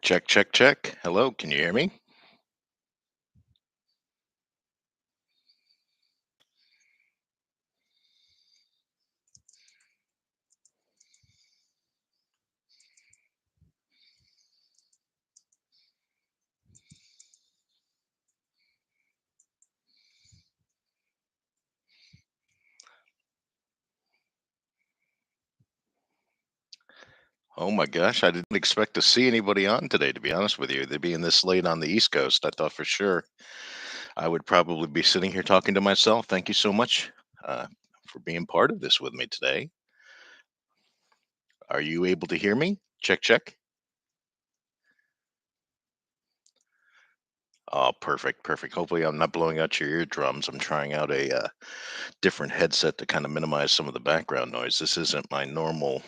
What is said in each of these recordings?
Check, check, check. Hello, can you hear me? Oh my gosh, I didn't expect to see anybody on today, to be honest with you. They being this late on the East Coast, I thought for sure I would probably be sitting here talking to myself. Thank you so much uh, for being part of this with me today. Are you able to hear me? Check, check. Oh, perfect, perfect. Hopefully, I'm not blowing out your eardrums. I'm trying out a different headset to kind of minimize some of the background noise. This isn't my normal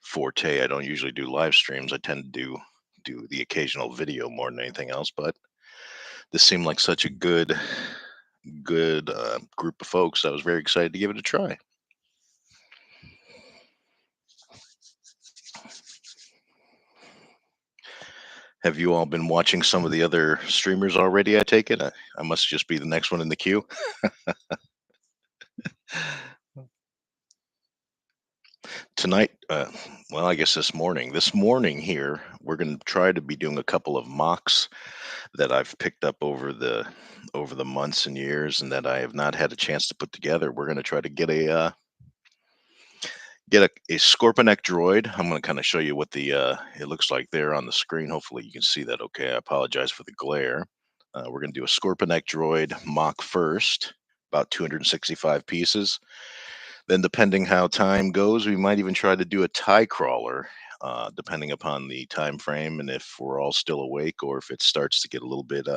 forte. I don't usually do live streams. I tend to do the occasional video more than anything else, but this seemed like such a good group of folks. I was very excited to give it a try. Have you all been watching some of the other streamers already? I take it. I must just be the next one in the queue. Tonight, well, I guess this morning. This morning here, we're going to try to be doing a couple of mocks that I've picked up over the months and years, and that I have not had a chance to put together. We're going to try to get a Scorpionic droid. I'm going to kind of show you what the it looks like there on the screen. Hopefully you can see that okay. I apologize for the glare. We're going to do a Scorpionic droid mock first, about 265 pieces. Then, depending how time goes, we might even try to do a tie crawler, depending upon the time frame and if we're all still awake or if it starts to get a little bit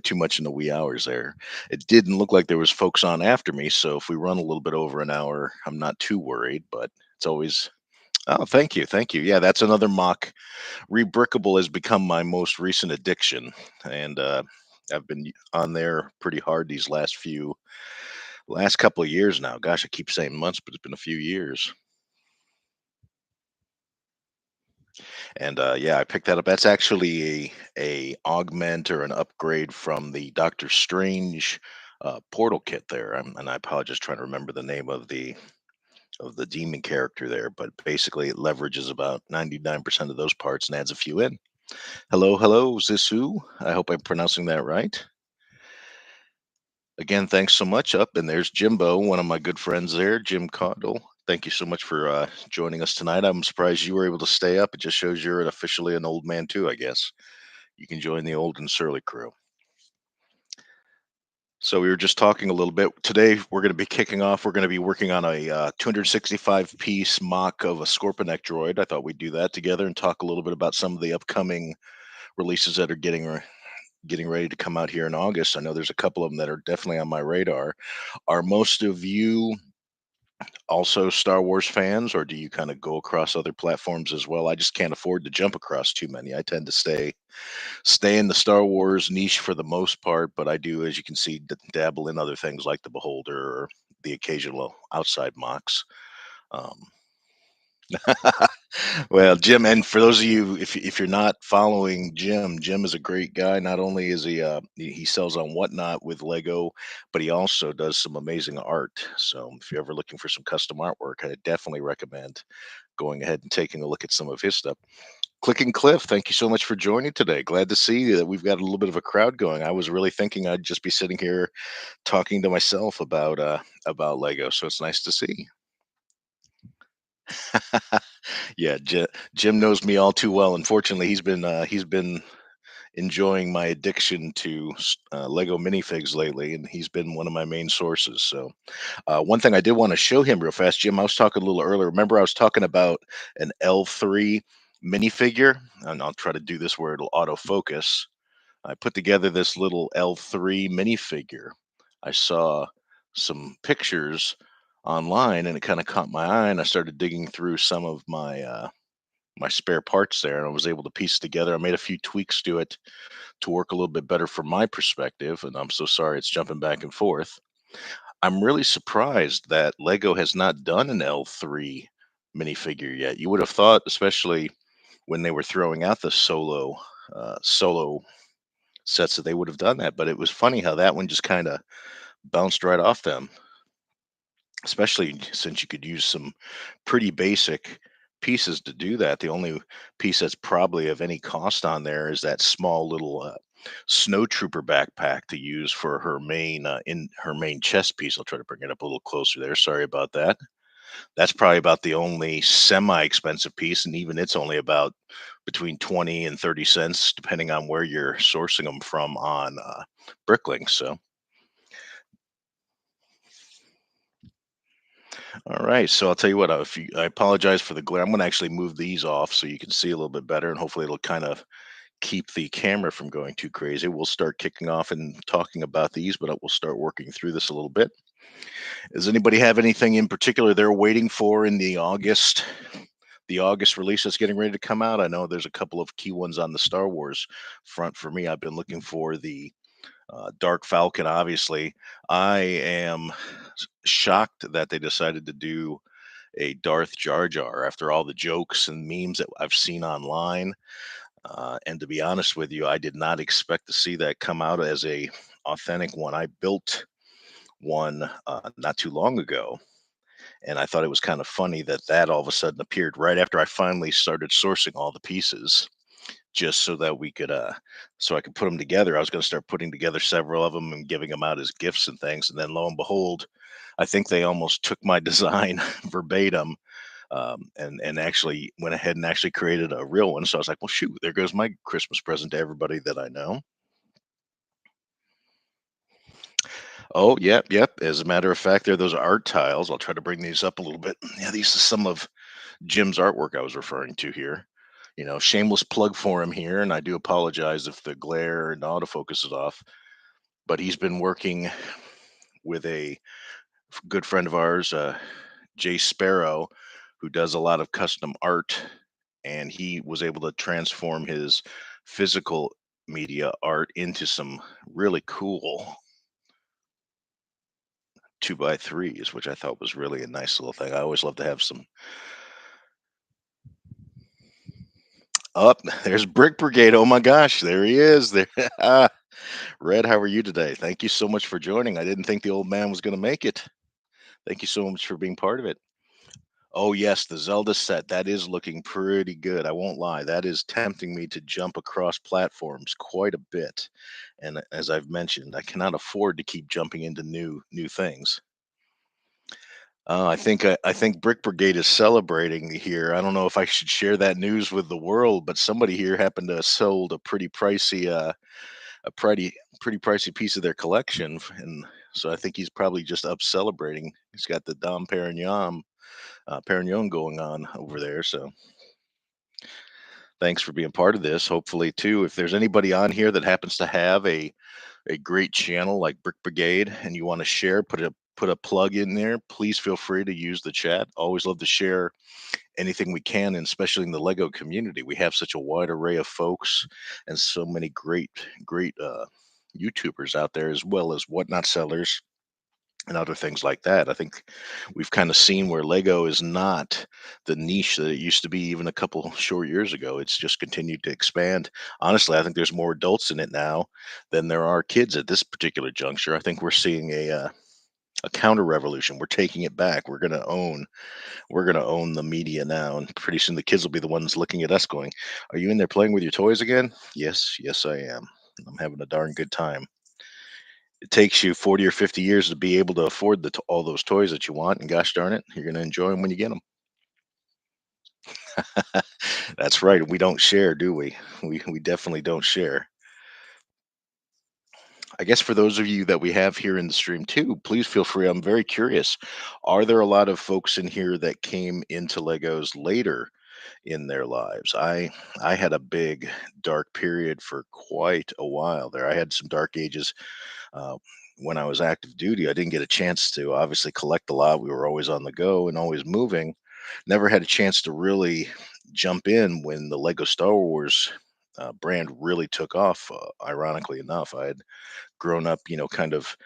too much in the wee hours there. It didn't look like there was folks on after me, so if we run a little bit over an hour, I'm not too worried, but it's always oh, thank you, thank you. Yeah, that's another mock. Rebrickable has become my most recent addiction, and I've been on there pretty hard these last couple of years now. Gosh, I keep saying months, but it's been a few years. And yeah, I picked that up. That's actually a augment or an upgrade from the Doctor Strange portal kit there. And I apologize trying to remember the name of the demon character there, but basically it leverages about 99% of those parts and adds a few in. Hello, hello, Zisu. I hope I'm pronouncing that right. Again, thanks so much. Up and there's Jimbo, one of my good friends there, Jim Caudle. Thank you so much for joining us tonight. I'm surprised you were able to stay up. It just shows you're officially an old man too, I guess. You can join the OldNSurly crew. So we were just talking a little bit today. We're going to be kicking off. We're going to be working on a 265 piece mock of a Scorpionic droid. I thought we'd do that together and talk a little bit about some of the upcoming releases that are getting ready to come out here in August. I know there's a couple of them that are definitely on my radar. Are most of you also Star Wars fans, or do you kind of go across other platforms as well? I just can't afford to jump across too many. I tend to stay in the Star Wars niche for the most part, but I do, as you can see, dabble in other things like the Beholder or the occasional outside mocks. Um, well, Jim, and for those of you, if you're not following Jim, Jim is a great guy. Not only is he sells on Whatnot with Lego, but he also does some amazing art. So if you're ever looking for some custom artwork, I definitely recommend going ahead and taking a look at some of his stuff. Clicking Cliff, thank you so much for joining today. Glad to see that we've got a little bit of a crowd going. I was really thinking I'd just be sitting here talking to myself about Lego, so it's nice to see. Yeah, Jim knows me all too well. Unfortunately, he's been enjoying my addiction to Lego minifigs lately, and he's been one of my main sources. So, one thing I did want to show him real fast, Jim. I was talking a little earlier. Remember, I was talking about an L3 minifigure, and I'll try to do this where it'll autofocus. I put together this little L3 minifigure. I saw some pictures online, and it kind of caught my eye, and I started digging through some of my spare parts there, and I was able to piece together. I made a few tweaks to it to work a little bit better from my perspective, and I'm so sorry it's jumping back and forth. I'm really surprised that Lego has not done an L3 minifigure yet. You would have thought, especially when they were throwing out the solo sets that they would have done that. But it was funny how that one just kind of bounced right off them, especially since you could use some pretty basic pieces to do that. The only piece that's probably of any cost on there is that small little snow trooper backpack to use for her main in her main chest piece. I'll try to bring it up a little closer there. Sorry about that. That's probably about the only semi-expensive piece, and even it's only about between 20 and 30 cents, depending on where you're sourcing them from on Bricklink. So, all right. So I'll tell you what. If you, I apologize for the glare. I'm going to actually move these off so you can see a little bit better, and hopefully it'll kind of keep the camera from going too crazy. We'll start kicking off and talking about these, but we'll start working through this a little bit. Does anybody have anything in particular they're waiting for in the August release that's getting ready to come out? I know there's a couple of key ones on the Star Wars front for me. I've been looking for the Dark Falcon, obviously. I am shocked that they decided to do a Darth Jar Jar after all the jokes and memes that I've seen online. And to be honest with you, I did not expect to see that come out as a authentic one. I built one not too long ago, and I thought it was kind of funny that that all of a sudden appeared right after I finally started sourcing all the pieces, just so that we could so I could put them together. I was going to start putting together several of them and giving them out as gifts and things, and then lo and behold, I think they almost took my design verbatim, and actually went ahead and actually created a real one. So I was like, well, shoot, there goes my Christmas present to everybody that I know. Oh, yep, yep. As a matter of fact, there are those art tiles. I'll try to bring these up a little bit. Yeah, these are some of Jim's artwork I was referring to here. Shameless plug for him here, and I do apologize if the glare and autofocus is off. But he's been working with a good friend of ours, Jay Sparrow, who does a lot of custom art, and he was able to transform his physical media art into some really cool 2x3s, which I thought was really a nice little thing. I always love to have some. Up there's Brick Brigade. Oh my gosh, there he is. There, Red. How are you today? Thank you so much for joining. I didn't think the old man was going to make it. Thank you so much for being part of it. Oh yes, the Zelda set, that is looking pretty good. I won't lie. That is tempting me to jump across platforms quite a bit. And as I've mentioned, I cannot afford to keep jumping into new things. I think Brick Brigade is celebrating here. I don't know if I should share that news with the world, but somebody here happened to have sold a a pretty pricey piece of their collection, and so I think he's probably just up celebrating. He's got the Dom Perignon going on over there. So thanks for being part of this. Hopefully, too, if there's anybody on here that happens to have a great channel like Brick Brigade and you want to share, put a plug in there. Please feel free to use the chat. Always love to share anything we can, and especially in the Lego community. We have such a wide array of folks and so many great YouTubers out there, as well as whatnot sellers and other things like that. I think we've kind of seen where Lego is not the niche that it used to be even a couple short years ago. It's just continued to expand. Honestly, I think there's more adults in it now than there are kids at this particular juncture. I think we're seeing a counter revolution. We're taking it back. We're gonna own the media now, and pretty soon the kids will be the ones looking at us going, "Are you in there playing with your toys again?" Yes, yes, I am. I'm having a darn good time. It takes you 40 or 50 years to be able to afford all those toys that you want, and gosh darn it, you're gonna enjoy them when you get them. That's right. We don't share, do we? We definitely don't share. I guess for those of you that we have here in the stream too, please feel free. I'm very curious. Are there a lot of folks in here that came into Legos later in their lives? I had a big dark period for quite a while there. I had some dark ages uh, when I was active duty. I didn't get a chance to obviously collect a lot. We were always on the go and always moving. Never had a chance to really jump in when the Lego Star Wars brand really took off. Ironically enough, I had grown up, kind of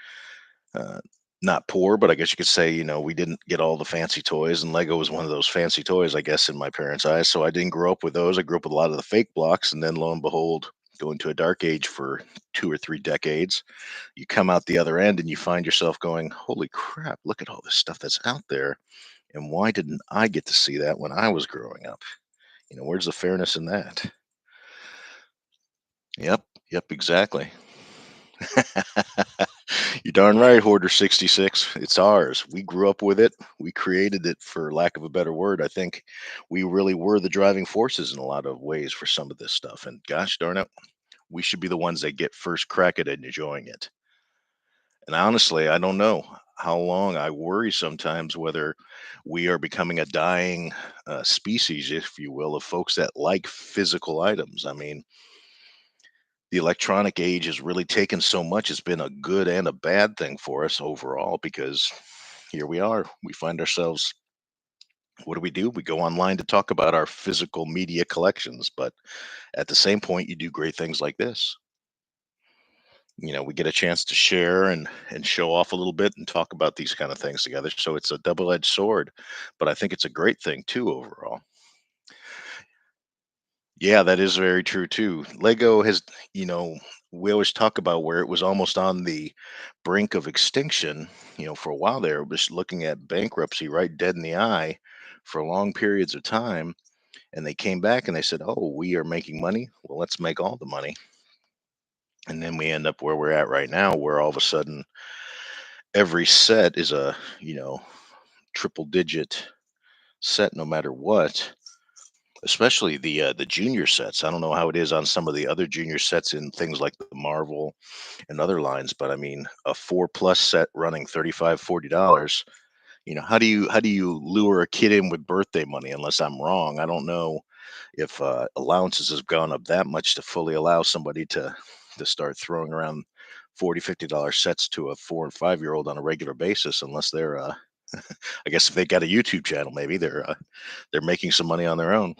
uh, not poor, but I guess you could say, we didn't get all the fancy toys, and Lego was one of those fancy toys, I guess, in my parents' eyes. So I didn't grow up with those. I grew up with a lot of the fake blocks, and then lo and behold, go into a dark age for 2 or 3 decades. You come out the other end and you find yourself going, "Holy crap, look at all this stuff that's out there. And why didn't I get to see that when I was growing up?" Where's the fairness in that? Yep, yep, exactly. You're darn right, Hoarder 66. It's ours. We grew up with it. We created it, for lack of a better word. I think we really were the driving forces in a lot of ways for some of this stuff. And gosh darn it, we should be the ones that get first crack at enjoying it. And honestly, I don't know how long. I worry sometimes whether we are becoming a dying species, if you will, of folks that like physical items. I mean, the electronic age has really taken so much. It's been a good and a bad thing for us overall, because here we are. We find ourselves, what do? We go online to talk about our physical media collections. But at the same point, you do great things like this. We get a chance to share and show off a little bit and talk about these kind of things together. So it's a double-edged sword, but I think it's a great thing too overall. Yeah, that is very true too. Lego has, you know, we always talk about where it was almost on the brink of extinction. For a while there, it was looking at bankruptcy right dead in the eye for long periods of time. And they came back and they said, "Oh, we are making money. Well, let's make all the money." And then we end up where we're at right now, where all of a sudden every set is a, triple digit set no matter what. Especially the junior sets. I don't know how it is on some of the other junior sets in things like the Marvel and other lines, but I mean, a 4+ set running 35, $40. How do you lure a kid in with birthday money? Unless I'm wrong, I don't know if allowances have gone up that much to fully allow somebody to start throwing around 40, $50 sets to a 4 and 5-year-old on a regular basis, unless they're I guess if they got a YouTube channel, maybe they're making some money on their own.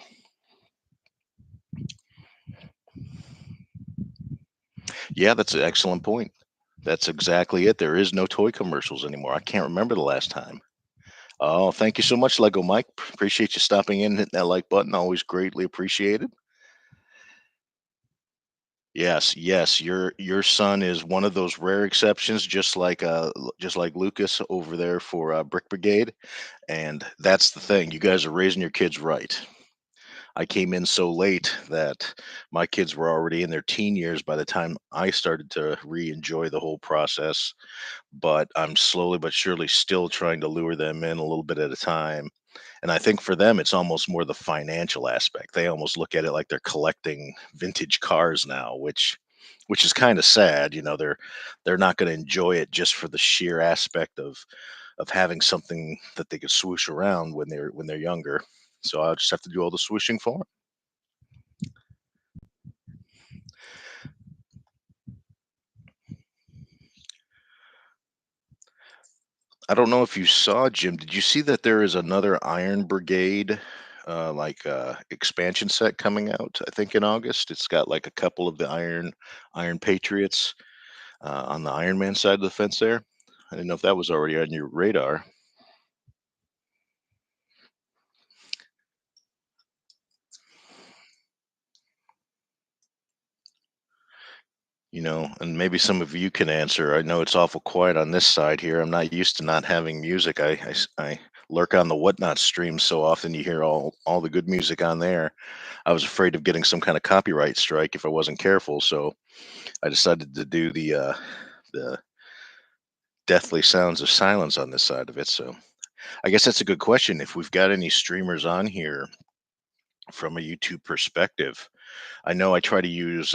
Yeah, that's an excellent point. That's exactly it. There is no toy commercials anymore. I can't remember the last time. Oh, thank you so much, Lego Mike. Appreciate you stopping in, hitting that like button. Always greatly appreciated. Yes, yes. Your son is one of those rare exceptions, just like Lucas over there for Brick Brigade. And that's the thing. You guys are raising your kids right. I came in so late that my kids were already in their teen years by the time I started to re-enjoy the whole process. But I'm slowly but surely still trying to lure them in a little bit at a time. And I think for them, it's almost more the financial aspect. They almost look at it like they're collecting vintage cars now, which is kind of sad. They're not going to enjoy it just for the sheer aspect of having something that they could swoosh around when they're younger. So I'll just have to do all the swooshing for them. I don't know if you saw, Jim. Did you see that there is another Iron Brigade, expansion set coming out? I think in August. It's got like a couple of the Iron Patriots on the Iron Man side of the fence there. I didn't know if that was already on your radar. And maybe some of you can answer. I know it's awful quiet on this side here. I'm not used to not having music. I lurk on the Whatnot stream so often. You hear all the good music on there. I was afraid of getting some kind of copyright strike if I wasn't careful, so I decided to do the deathly sounds of silence on this side of it. So I guess that's a good question. If we've got any streamers on here from a YouTube perspective, I know I try to use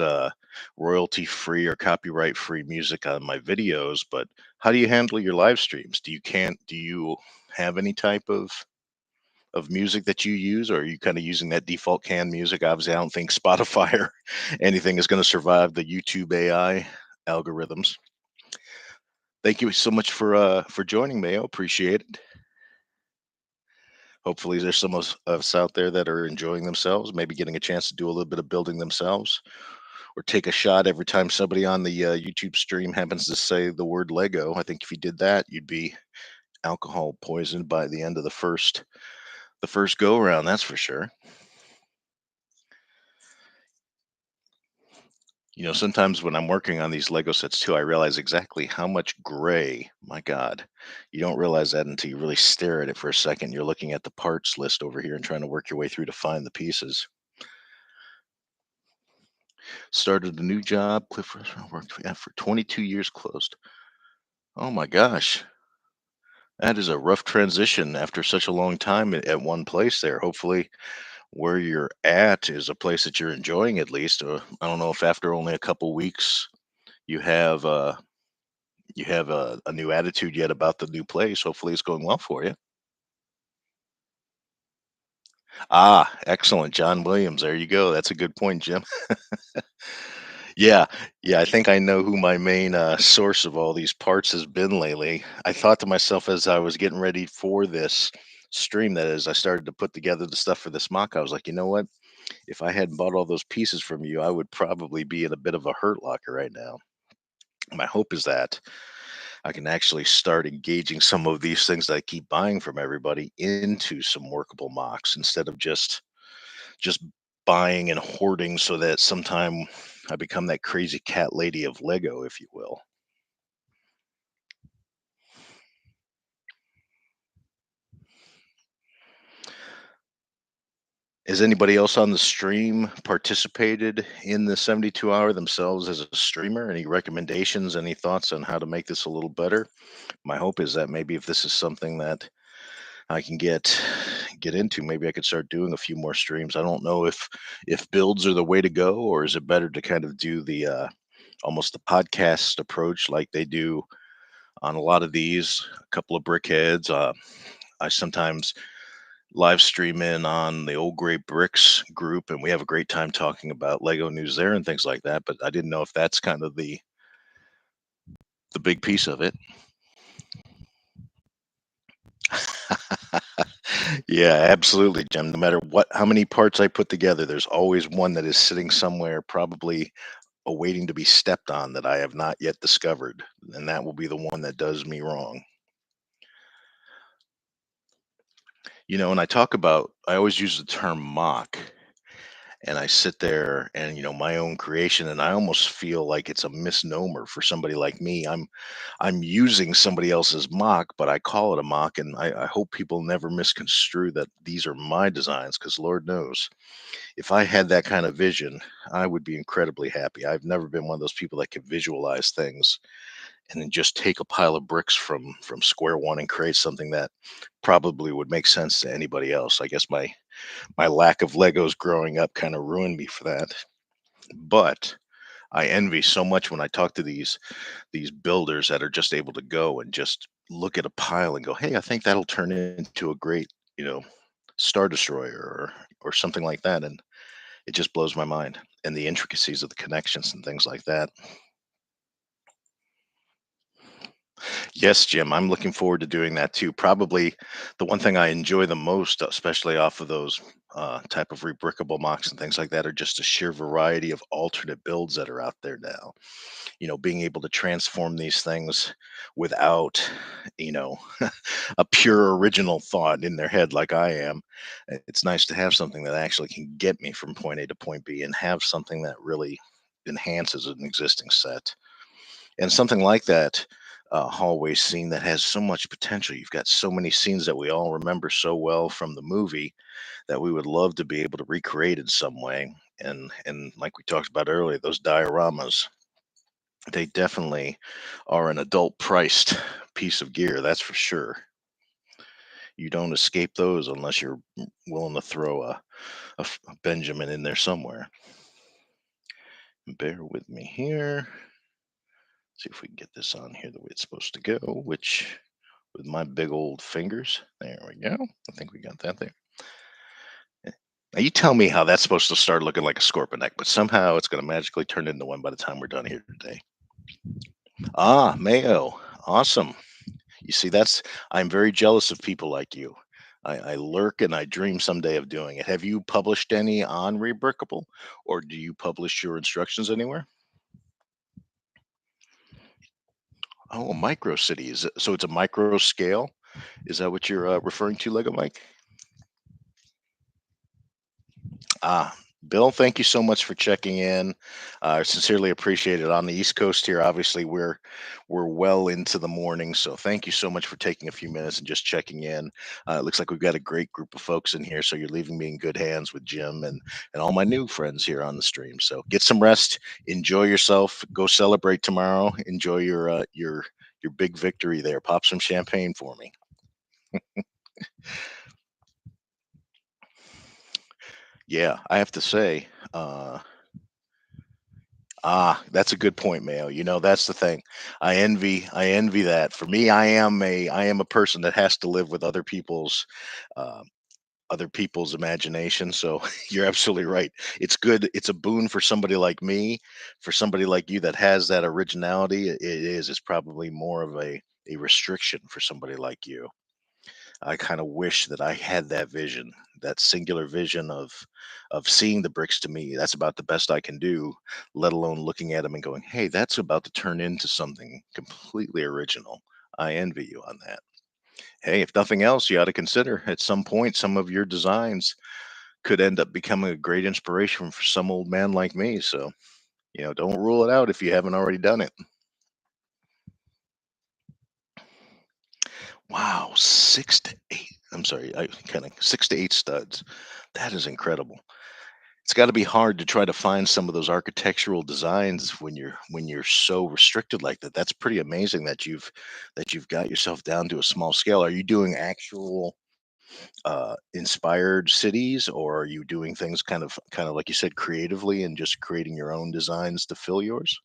royalty free or copyright free music on my videos, but how do you handle your live streams? Do you have any type of music that you use, or are you kind of using that default canned music? Obviously, I don't think Spotify or anything is going to survive the YouTube AI algorithms. Thank you so much for joining, Mayo. Appreciate it. Hopefully, there's some of us out there that are enjoying themselves, maybe getting a chance to do a little bit of building themselves, or take a shot every time somebody on the YouTube stream happens to say the word Lego. I think if you did that, you'd be alcohol poisoned by the end of the first go around. That's for sure. Sometimes when I'm working on these Lego sets too, I realize exactly how much gray. My God, you don't realize that until you really stare at it for a second. You're looking at the parts list over here and trying to work your way through to find the pieces. Started a new job. Cliff Restaurant worked for 22 years. Closed. Oh my gosh, that is a rough transition after such a long time at one place there. Hopefully, where you're at is a place that you're enjoying at least. I don't know if after only a couple weeks you have a new attitude yet about the new place. Hopefully, it's going well for you. Ah, excellent, John Williams. There you go. That's a good point, Jim. Yeah, yeah. I think I know who my main source of all these parts has been lately. I thought to myself as I was getting ready for this stream, that as I started to put together the stuff for this mock, I was like, you know what? If I hadn't bought all those pieces from you, I would probably be in a bit of a hurt locker right now. My hope is that I can actually start engaging some of these things that I keep buying from everybody into some workable mocks instead of just buying and hoarding so that sometime I become that crazy cat lady of Lego, if you will. Has anybody else on the stream participated in the 72 hour themselves as a streamer? Any recommendations, any thoughts on how to make this a little better? My hope is that maybe if this is something that I can get into, maybe I could start doing a few more streams. I don't know if builds are the way to go, or is it better to kind of do the almost the podcast approach like they do on a lot of these. A couple of brickheads. I sometimes live stream in on the Old Gray Bricks group, and we have a great time talking about Lego news there and things like that. But I didn't know if that's kind of the big piece of it. Yeah, absolutely, Jim. No matter how many parts I put together, there's always one that is sitting somewhere, probably awaiting to be stepped on that I have not yet discovered, and that will be the one that does me wrong. And I always use the term mock, and I sit there and my own creation, and I almost feel like it's a misnomer for somebody like me. I'm using somebody else's mock, but I call it a mock, and I hope people never misconstrue that these are my designs, because Lord knows if I had that kind of vision, I would be incredibly happy. I've never been one of those people that can visualize things and then just take a pile of bricks from square one and create something that probably would make sense to anybody else. I guess my lack of Legos growing up kind of ruined me for that. But I envy so much when I talk to these builders that are just able to go and just look at a pile and go, "Hey, I think that'll turn into a great, you know, star destroyer or something like that." And it just blows my mind, and the intricacies of the connections and things like that. Yes, Jim, I'm looking forward to doing that too. Probably the one thing I enjoy the most, especially off of those type of rebrickable mocks and things like that, are just a sheer variety of alternate builds that are out there now. Being able to transform these things without, you know, a pure original thought in their head like I am. It's nice to have something that actually can get me from point A to point B and have something that really enhances an existing set. And something like that hallway scene that has so much potential. You've got so many scenes that we all remember so well from the movie that we would love to be able to recreate in some way. And like we talked about earlier, those dioramas, they definitely are an adult priced piece of gear, that's for sure. You don't escape those unless you're willing to throw a Benjamin in there somewhere. Bear with me here. See if we can get this on here the way it's supposed to go, which with my big old fingers. There we go. I think we got that there. Now you tell me how that's supposed to start looking like a scorpion neck, but somehow it's going to magically turn into one by the time we're done here today. Ah, Mayo. Awesome. You see, I'm very jealous of people like you. I lurk and I dream someday of doing it. Have you published any on Rebrickable, or do you publish your instructions anywhere? Oh, a micro city. So it's a micro scale? Is that what you're referring to, Lego Mike? Ah, Bill, thank you so much for checking in. I sincerely appreciate it. On the East Coast here, obviously we're well into the morning, so thank you so much for taking a few minutes and just checking in. It looks like we've got a great group of folks in here, so you're leaving me in good hands with Jim and all my new friends here on the stream. So get some rest, enjoy yourself, go celebrate tomorrow, enjoy your big victory there. Pop some champagne for me. Yeah, I have to say. That's a good point, Mayo. That's the thing. I envy that. For me, I am a person that has to live with uh, other people's imagination. So you're absolutely right. It's good. It's a boon for somebody like me, for somebody like you that has that originality. It is. It's probably more of a restriction for somebody like you. I kind of wish that I had that vision, that singular vision of seeing the bricks to me. That's about the best I can do, let alone looking at them and going, "Hey, that's about to turn into something completely original." I envy you on that. Hey, if nothing else, you ought to consider at some point some of your designs could end up becoming a great inspiration for some old man like me. So, don't rule it out if you haven't already done it. Wow, 6 to 8. I'm sorry, I kind of 6 to 8 studs. That is incredible. It's gotta be hard to try to find some of those architectural designs when you're so restricted like that. That's pretty amazing that you've got yourself down to a small scale. Are you doing actual, inspired cities, or are you doing things kind of like you said, creatively and just creating your own designs to fill yours?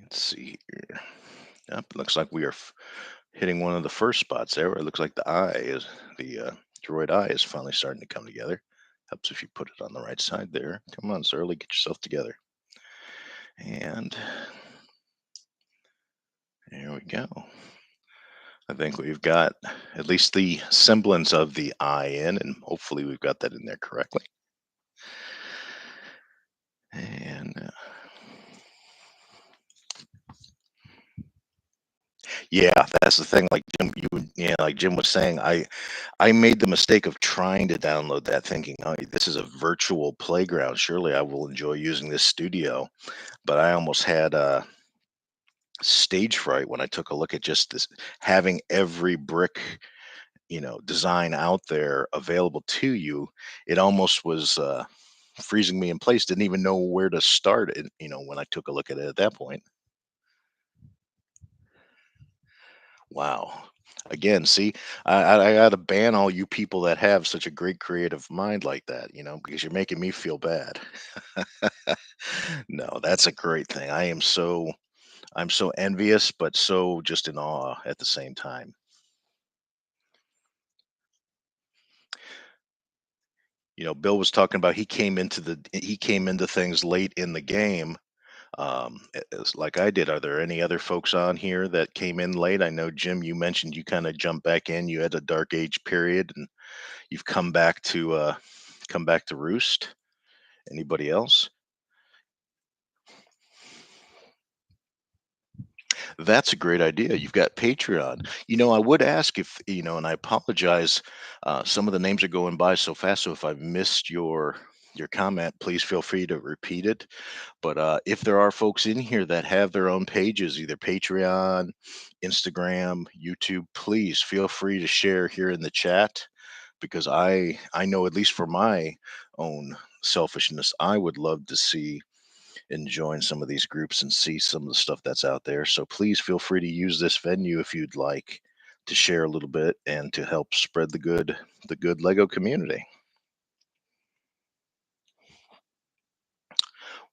Let's see here. Yep, looks like we are hitting one of the first spots there. Where it looks like the droid eye is finally starting to come together. Helps if you put it on the right side there. Come on, Surly, get yourself together. And there we go. I think we've got at least the semblance of the eye in, and hopefully we've got that in there correctly. And yeah, that's the thing. Like Jim was saying, I made the mistake of trying to download that, thinking, "Oh, this is a virtual playground. Surely I will enjoy using this studio." But I almost had stage fright when I took a look at just this, having every brick, design out there available to you. It almost was freezing me in place. Didn't even know where to start it. When I took a look at it at that point. Wow. Again, see, I got to ban all you people that have such a great creative mind like that, because you're making me feel bad. No, that's a great thing. I'm so envious, but so just in awe at the same time. Bill was talking about he came into things late in the game, it's like I did. Are there any other folks on here that came in late? I know, Jim, you mentioned you kind of jumped back in. You had a dark age period, and you've come back to roost. Anybody else? That's a great idea. You've got Patreon. I would ask if, and I apologize. Some of the names are going by so fast. So if I've missed your comment, please feel free to repeat it. But if there are folks in here that have their own pages, either Patreon, Instagram, YouTube, please feel free to share here in the chat, because I know, at least for my own selfishness, I would love to see and join some of these groups and see some of the stuff that's out there. So please feel free to use this venue if you'd like to share a little bit and to help spread the good Lego community.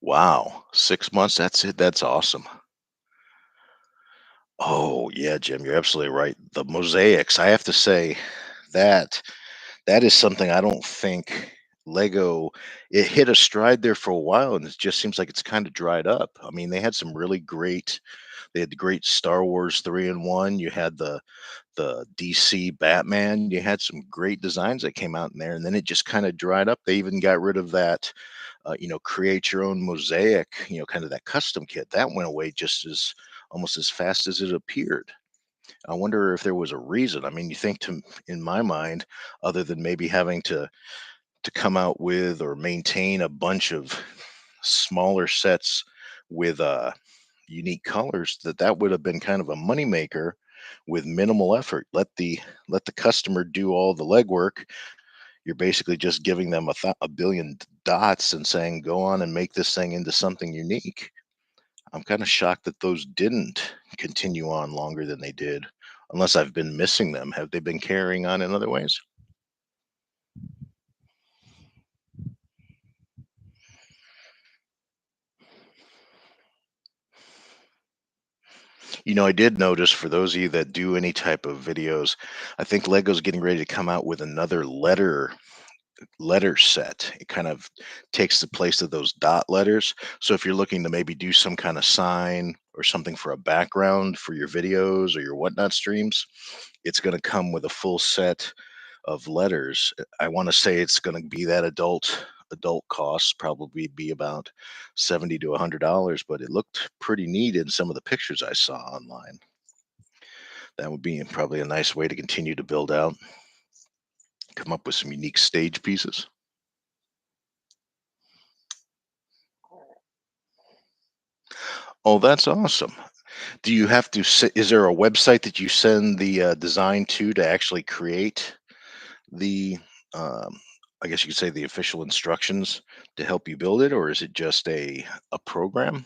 Wow, 6 months. That's it. That's awesome. Oh yeah, Jim, you're absolutely right. The mosaics, I have to say, that that is something I don't think. Lego, it hit a stride there for a while, and it just seems like it's kind of dried up. I mean, they had some really great. They had the great Star Wars 3-in-1. You had the DC Batman. You had some great designs that came out in there, and then it just kind of dried up. They even got rid of that, create your own mosaic, kind of that custom kit. That went away just as almost as fast as it appeared. I wonder if there was a reason. I mean, you think to in my mind, other than maybe having to come out with or maintain a bunch of smaller sets with unique colors, that would have been kind of a moneymaker with minimal effort. Let the customer do all the legwork. You're basically just giving them a billion dots and saying, go on and make this thing into something unique. I'm kind of shocked that those didn't continue on longer than they did, unless I've been missing them. Have they been carrying on in other ways? I did notice, for those of you that do any type of videos, I think Lego's getting ready to come out with another letter set. It kind of takes the place of those dot letters. So if you're looking to maybe do some kind of sign or something for a background for your videos or your whatnot streams, it's going to come with a full set of letters. I want to say it's going to be that adult cost, probably be about 70 to $100, but it looked pretty neat in some of the pictures I saw online. That would be probably a nice way to continue to build out, come up with some unique stage pieces. Oh, that's awesome. Do you have to is there a website that you send the design to actually create the, um, I guess you could say, the official instructions to help you build it, or is it just a program?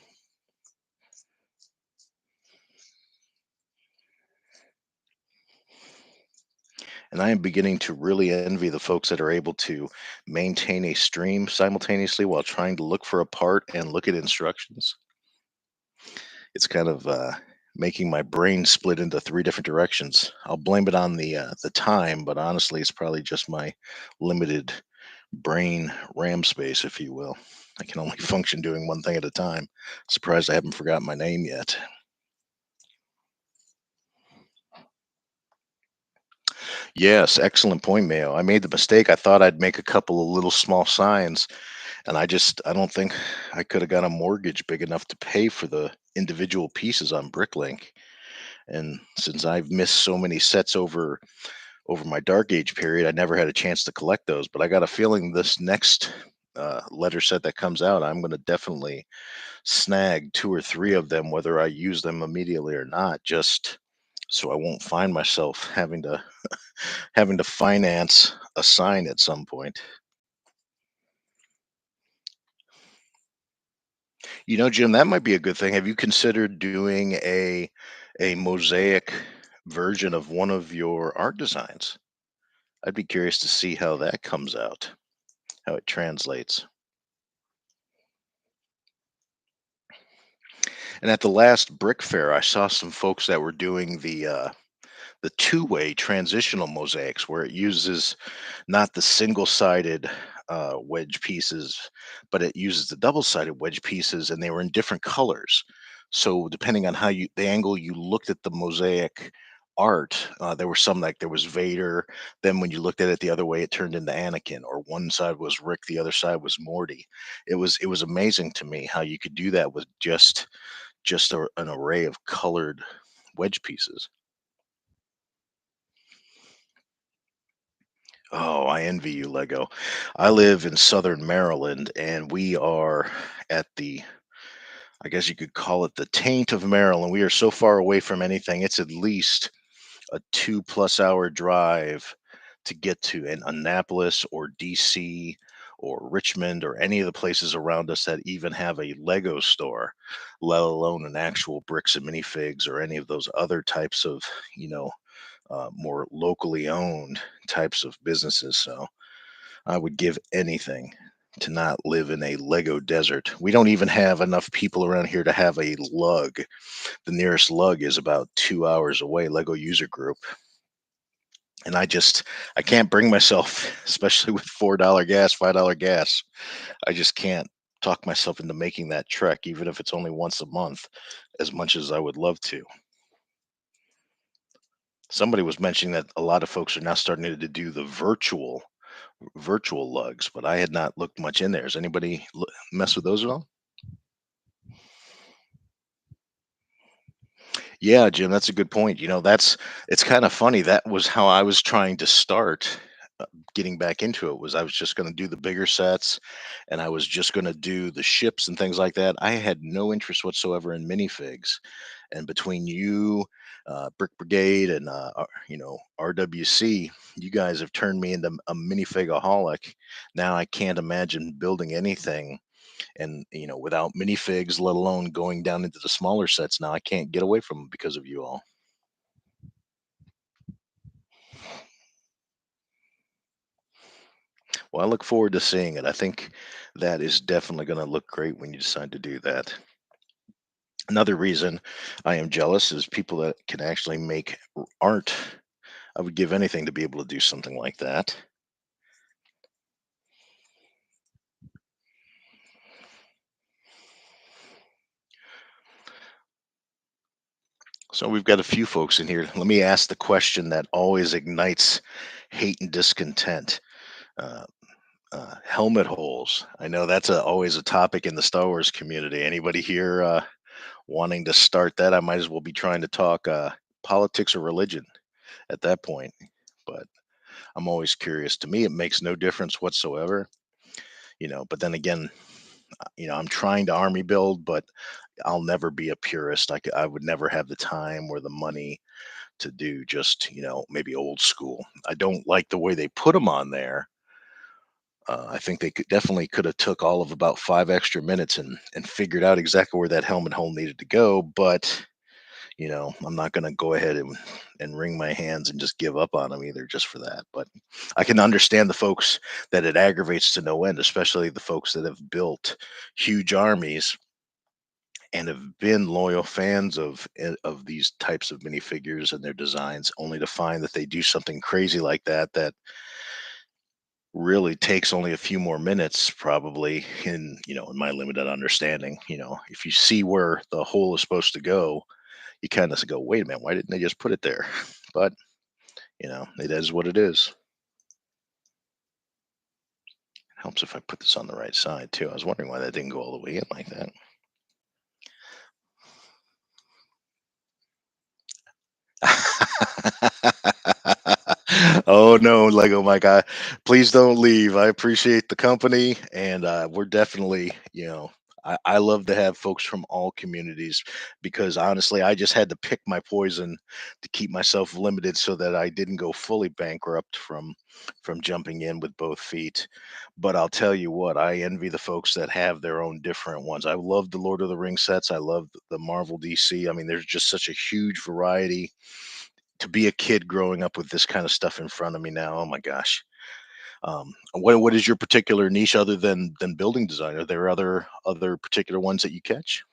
And I am beginning to really envy the folks that are able to maintain a stream simultaneously while trying to look for a part and look at instructions. It's kind of making my brain split into three different directions. I'll blame it on the time, but honestly, it's probably just my limited brain RAM space, if you will. I can only function doing one thing at a time. Surprised I haven't forgotten my name yet. Yes, excellent point, Mayo. I made the mistake. I thought I'd make a couple of little small signs, and I don't think I could have got a mortgage big enough to pay for the individual pieces on Bricklink. And since I've missed so many sets over my dark age period, I never had a chance to collect those. But I got a feeling this next letter set that comes out, I'm going to definitely snag two or three of them, whether I use them immediately or not, just so I won't find myself having to finance a sign at some point. Jim, that might be a good thing. Have you considered doing a mosaic version of one of your art designs? I'd be curious to see how that comes out, how it translates. And at the last brick fair, I saw some folks that were doing the two-way transitional mosaics, where it uses not the single-sided wedge pieces, but it uses the double-sided wedge pieces, and they were in different colors. So depending on the angle you looked at the mosaic art, there were some, like there was Vader. Then when you looked at it the other way, it turned into Anakin, or one side was Rick, the other side was Morty. It was amazing to me how you could do that with just an array of colored wedge pieces. Oh, I envy you, Lego. I live in Southern Maryland, and we are at I guess you could call it the taint of Maryland. We are so far away from anything. It's at least a 2+ hour drive to get to an Annapolis or DC or Richmond or any of the places around us that even have a Lego store, let alone an actual bricks and minifigs or any of those other types of, you know, more locally owned types of businesses. So I would give anything to not live in a Lego desert. We don't even have enough people around here to have a lug. The nearest lug is about 2 hours away, Lego user group. And I can't bring myself, especially with $4 gas, $5 gas. I just can't talk myself into making that trek, even if it's only once a month, as much as I would love to. Somebody was mentioning that a lot of folks are now starting to do the virtual lugs, but I had not looked much in there. Has anybody mess with those at all? Yeah, Jim, that's a good point. It's kind of funny. That was how I was trying to start getting back into it. Was I was just going to do the bigger sets, and I was just going to do the ships and things like that. I had no interest whatsoever in minifigs. And between you, Brick Brigade, and RWC, you guys have turned me into a minifigaholic. Now I can't imagine building anything, and without minifigs, let alone going down into the smaller sets. Now I can't get away from them because of you all. Well, I look forward to seeing it. I think that is definitely going to look great when you decide to do that. Another reason I am jealous is people that can actually make art. I would give anything to be able to do something like that. So we've got a few folks in here. Let me ask the question that always ignites hate and discontent. Uh, Helmet holes. I know that's always a topic in the Star Wars community. Anybody here wanting to start that? I might as well be trying to talk politics or religion at that point. But I'm always curious. To me, it makes no difference whatsoever. But then again, I'm trying to army build, but I'll never be a purist. I would never have the time or the money to do just maybe old school. I don't like the way they put them on there. I think they could have took all of about 5 extra minutes and figured out exactly where that helmet hole needed to go. But I'm not going to go ahead and wring my hands and just give up on them either, just for that. But I can understand the folks that it aggravates to no end, especially the folks that have built huge armies and have been loyal fans of these types of minifigures and their designs, only to find that they do something crazy like that really takes only a few more minutes, probably, in my limited understanding. If you see where the hole is supposed to go, you kind of go, wait a minute, why didn't they just put it there? But it is what it is. Helps if I put this on the right side too. I was wondering why that didn't go all the way in like that. Oh no, Lego my guy. Please don't leave. I appreciate the company, and we're definitely, I love to have folks from all communities, because honestly, I just had to pick my poison to keep myself limited so that I didn't go fully bankrupt from jumping in with both feet. But I'll tell you what, I envy the folks that have their own different ones. I love the Lord of the Rings sets. I love the Marvel DC. I mean, there's just such a huge variety. To be a kid growing up with this kind of stuff in front of me now, oh my gosh. What is your particular niche other than building design? Are there other particular ones that you catch?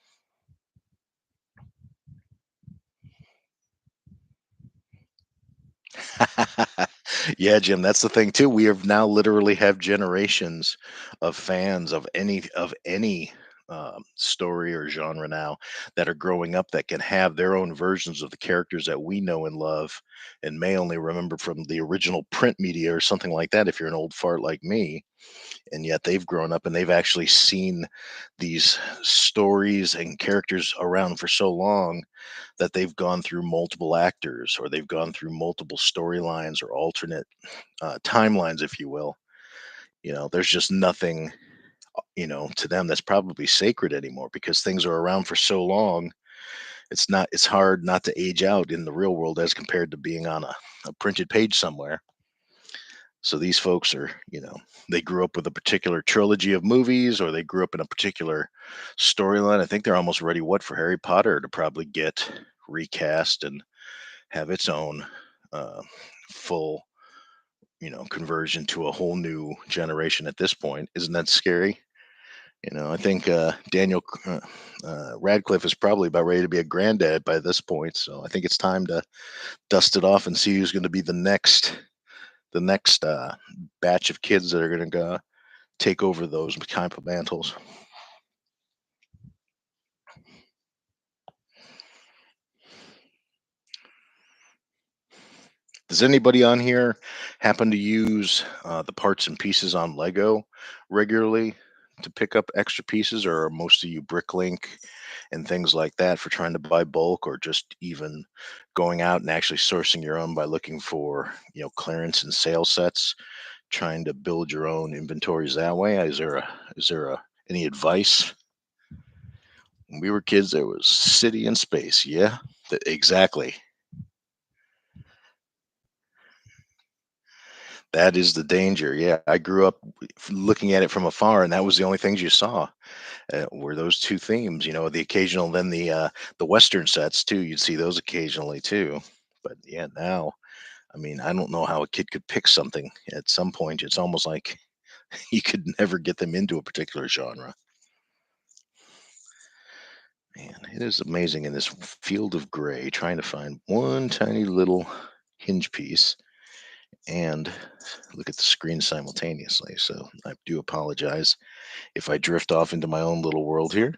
Yeah, Jim, that's the thing too. We have now literally have generations of fans of any story or genre now that are growing up that can have their own versions of the characters that we know and love, and may only remember from the original print media or something like that if you're an old fart like me. And yet they've grown up and they've actually seen these stories and characters around for so long that they've gone through multiple actors, or they've gone through multiple storylines or alternate timelines, if you will. There's just nothing, to them that's probably sacred anymore, because things are around for so long. It's hard not to age out in the real world as compared to being on a printed page somewhere. So these folks are, they grew up with a particular trilogy of movies, or they grew up in a particular storyline. I think they're almost ready, what, for Harry Potter to probably get recast and have its own uh, full, conversion to a whole new generation at this point. Isn't that scary? I think Daniel Radcliffe is probably about ready to be a granddad by this point. So I think it's time to dust it off and see who's going to be the next batch of kids that are going to go take over those type of mantles. Does anybody on here happen to use the parts and pieces on Lego regularly to pick up extra pieces, or are most of you Bricklink and things like that for trying to buy bulk, or just even going out and actually sourcing your own by looking for clearance and sale sets, trying to build your own inventories that way? Is there any advice? When we were kids, there was city and space. Yeah, exactly. That is the danger. Yeah, I grew up looking at it from afar, and that was the only things you saw were those two themes. The occasional, then the Western sets too. You'd see those occasionally too. But yeah, now, I mean, I don't know how a kid could pick something at some point. It's almost like you could never get them into a particular genre. Man, it is amazing in this field of gray trying to find one tiny little hinge piece and look at the screen simultaneously. So I do apologize if I drift off into my own little world here.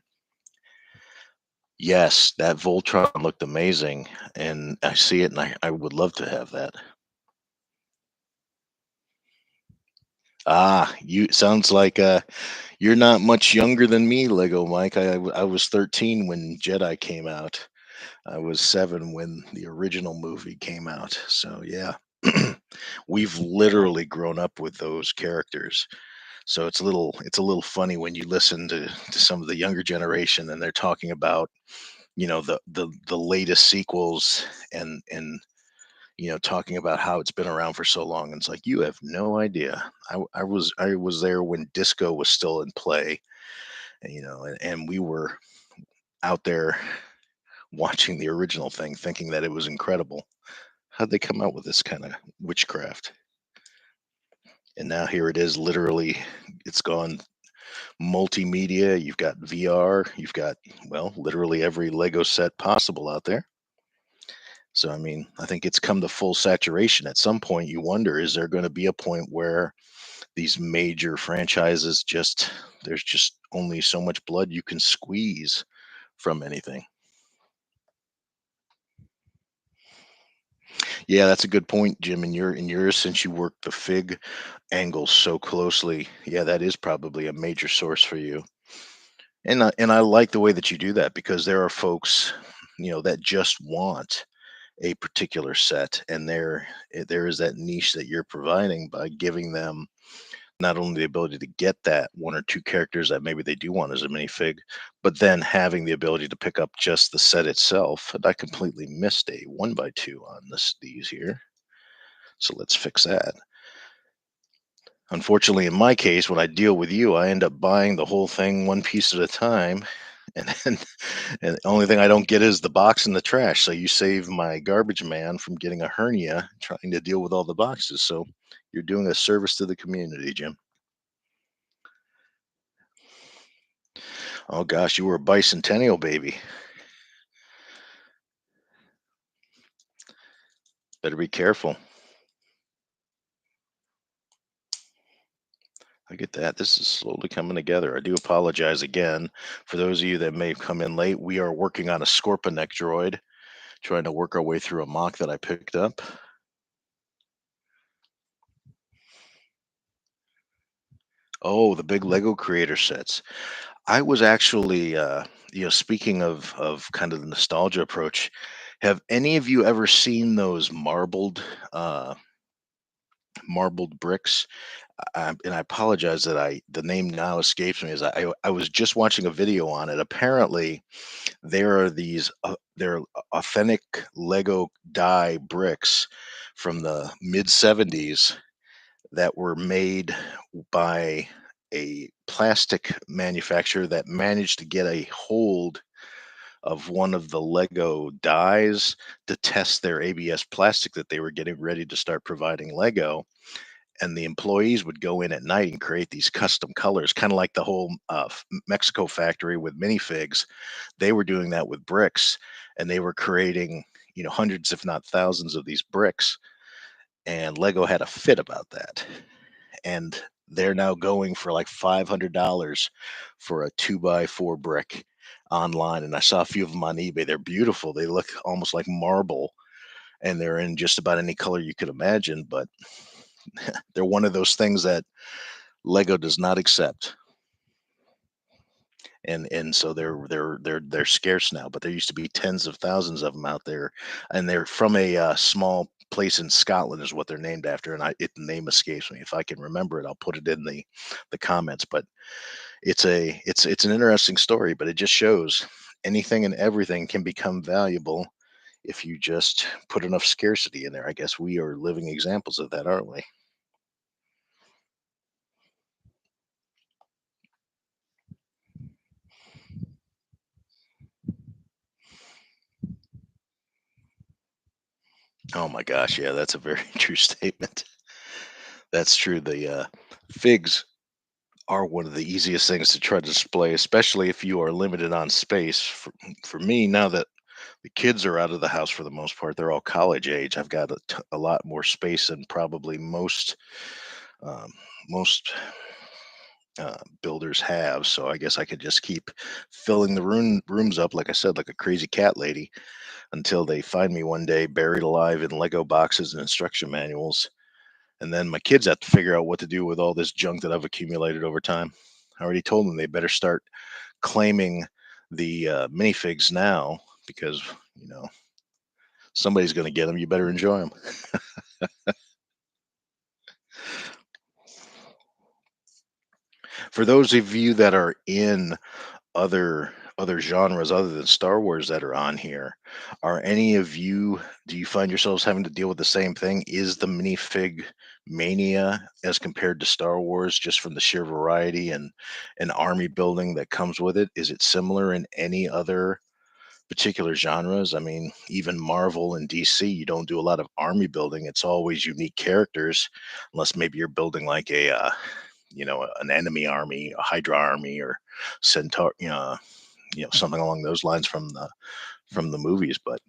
Yes, that Voltron looked amazing, and I see it, and I would love to have that. You sounds like you're not much younger than me, Lego Mike. I was 13 when Jedi came out. I was 7 when the original movie came out. So yeah, we've literally grown up with those characters. So it's a little funny when you listen to some of the younger generation and they're talking about the latest sequels and talking about how it's been around for so long. And it's like you have no idea. I was there when disco was still in play, and we were out there watching the original thing, thinking that it was incredible. How'd they come out with this kind of witchcraft? And now here it is, literally, it's gone multimedia. You've got VR, you've got, well, literally every Lego set possible out there. So, I mean, I think it's come to full saturation. At some point, you wonder, is there going to be a point where these major franchises there's just only so much blood you can squeeze from anything? Yeah, that's a good point, Jim. In yours, since you work the fig angle so closely, yeah, that is probably a major source for you. And I like the way that you do that because there are folks, that just want a particular set, and there is that niche that you're providing by giving them not only the ability to get that one or two characters that maybe they do want as a minifig, but then having the ability to pick up just the set itself. And I completely missed a 1x2 on these here. So let's fix that. Unfortunately, in my case, when I deal with you, I end up buying the whole thing one piece at a time. And then and the only thing I don't get is the box in the trash. So you save my garbage man from getting a hernia trying to deal with all the boxes. So you're doing a service to the community, Jim. Oh gosh, you were a bicentennial baby. Better be careful. I get that. This is slowly coming together. I do apologize again for those of you that may have come in late. We are working on a Scorpion droid, trying to work our way through a mock that I picked up. Oh, the big Lego creator sets. I was actually, speaking of kind of the nostalgia approach, have any of you ever seen those marbled bricks? And I apologize that the name now escapes me. As I was just watching a video on it. Apparently, they're authentic Lego die bricks from the mid '70s that were made by a plastic manufacturer that managed to get a hold of one of the Lego dies to test their ABS plastic that they were getting ready to start providing Lego. and the employees would go in at night and create these custom colors, kind of like the whole Mexico factory with minifigs. They were doing that with bricks, and they were creating, hundreds, if not thousands, of these bricks. And Lego had a fit about that, and they're now going for like $500 for a 2x4 brick online. And I saw a few of them on eBay. They're beautiful. They look almost like marble, and they're in just about any color you could imagine. But they're one of those things that Lego does not accept. And so they're scarce now, but there used to be tens of thousands of them out there, and they're from a small place in Scotland is what they're named after, and the name escapes me. If I can remember it, I'll put it in the comments. But it's an interesting story, but it just shows anything and everything can become valuable if you just put enough scarcity in there. I guess we are living examples of that, aren't we? Oh my gosh, yeah, that's a very true statement. That's true. The figs are one of the easiest things to try to display, especially if you are limited on space. For me, now that the kids are out of the house for the most part, they're all college age. I've got a lot more space than probably um, most builders have. So I guess I could just keep filling the rooms up, like I said, like a crazy cat lady, until they find me one day buried alive in Lego boxes and instruction manuals. And then my kids have to figure out what to do with all this junk that I've accumulated over time. I already told them they better start claiming the minifigs now, because you know somebody's going to get them. You better enjoy them. For those of you that are in other genres other than Star Wars that are on here, are any of you do you find yourselves having to deal with the same thing? Is the minifig mania as compared to Star Wars, just from the sheer variety and army building that comes with it? Is it similar in any other particular genres? I mean, even Marvel and DC, you don't do a lot of army building. It's always unique characters, unless maybe you're building like an enemy army, a Hydra army, or Centaur, something along those lines from the movies. But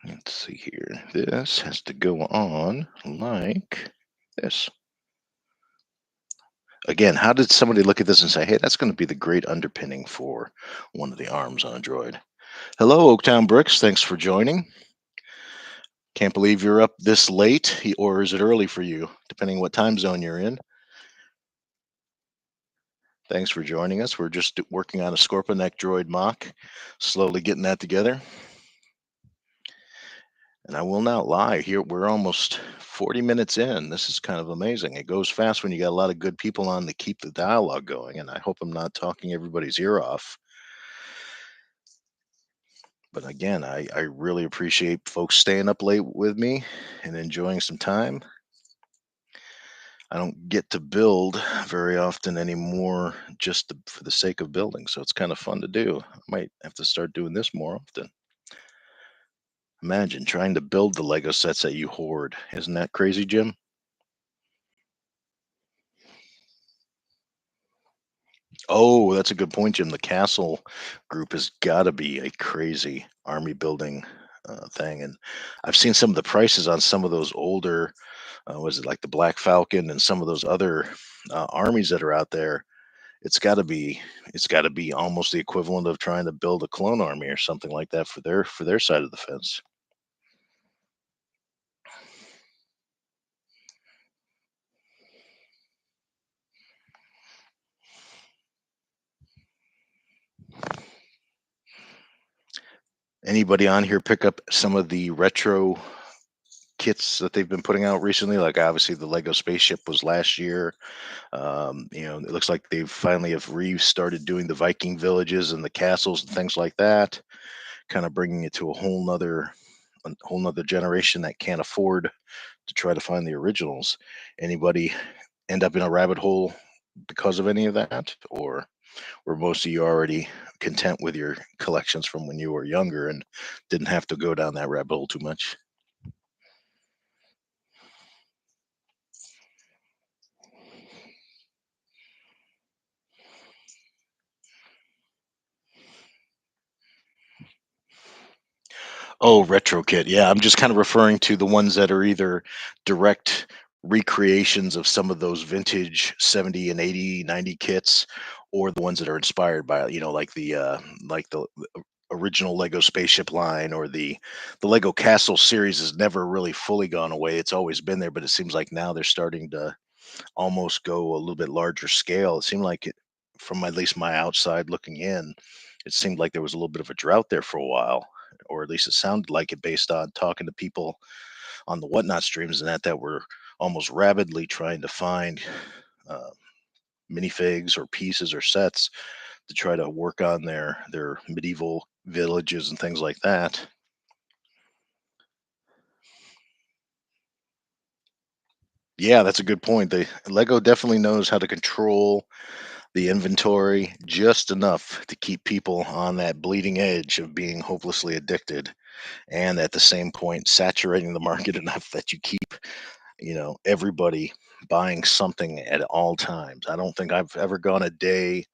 let's see here. This has to go on like this. Again, how did somebody look at this and say, "Hey, that's going to be the great underpinning for one of the arms on a droid"? Hello, Oaktown Bricks. Thanks for joining. Can't believe you're up this late, or is it early for you, depending what time zone you're in? Thanks for joining us. We're just working on a Scorpion Neck Droid mock, slowly getting that together. And I will not lie, here we're almost 40 minutes in. This is kind of amazing. It goes fast when you got a lot of good people on to keep the dialogue going. And I hope I'm not talking everybody's ear off. But again, I really appreciate folks staying up late with me and enjoying some time. I don't get to build very often anymore, just for the sake of building. So it's kind of fun to do. I might have to start doing this more often. Imagine trying to build the Lego sets that you hoard. Isn't that crazy, Jim? Oh, that's a good point, Jim. The castle group has got to be a crazy army building thing. And I've seen some of the prices on some of those older, was it like the Black Falcon and some of those other armies that are out there. It's got to be, it's got to be almost the equivalent of trying to build a clone army or something like that for their side of the fence. Anybody on here pick up some of the retro kits that they've been putting out recently? Like obviously the Lego spaceship was last year. It looks like they finally have restarted doing the Viking villages and the castles and things like that, kind of bringing it to a whole nother generation that can't afford to try to find the originals. Anybody end up in a rabbit hole because of any of that, or? or most of you are already content with your collections from when you were younger and didn't have to go down that rabbit hole too much. Oh, retro kit. Yeah, I'm just kind of referring to the ones that are either direct recreations of some of those vintage 70 and 80, 90 kits, or the ones that are inspired by, like the original Lego spaceship line, or the Lego Castle series has never really fully gone away. It's always been there, but it seems like now they're starting to almost go a little bit larger scale. It seemed like it, from at least my outside looking in, it seemed like there was a little bit of a drought there for a while, or at least it sounded like it based on talking to people on the Whatnot streams and that were almost rabidly trying to find uh, minifigs or pieces or sets to try to work on their medieval villages and things like that. Yeah, that's a good point. They Lego definitely knows how to control the inventory just enough to keep people on that bleeding edge of being hopelessly addicted, and at the same point saturating the market enough that you keep, everybody buying something at all times. I don't think I've ever gone a day